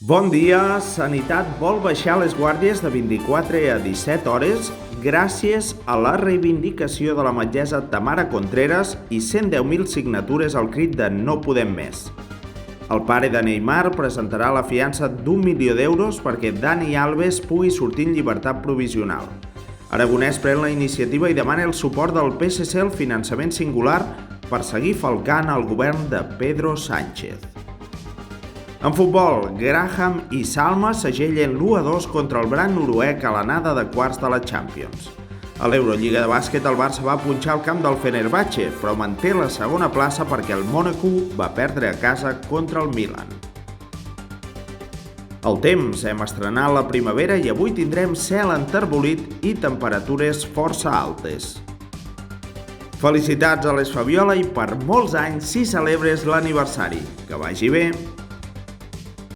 Bon dia! Sanitat vol baixar les guàrdies de 24 a 17 hores gràcies a la reivindicació de la metgessa Tamara Contreras i 110.000 signatures al crit de No podem més. El pare de Neymar presentarà la fiança d'1 milió d'euros perquè Dani Alves pugui sortir en llibertat provisional. Aragonès pren la iniciativa i demana el suport del PSC al finançament singular per seguir falcant el govern de Pedro Sánchez. En futbol, Graham i Salma segellen l'1-2 contra el Brandt noruec a l'anada de quarts de la Champions. A l'Eurolliga de bàsquet, el Barça va punxar al camp del Fenerbahçe, però manté la segona plaça perquè el Mónaco va perdre a casa contra el Milan. El temps, hem estrenat la primavera i avui tindrem cel enterbolit i temperatures força altes. Felicitats a les Fabiola i per molts anys si celebres l'aniversari. Que vagi bé!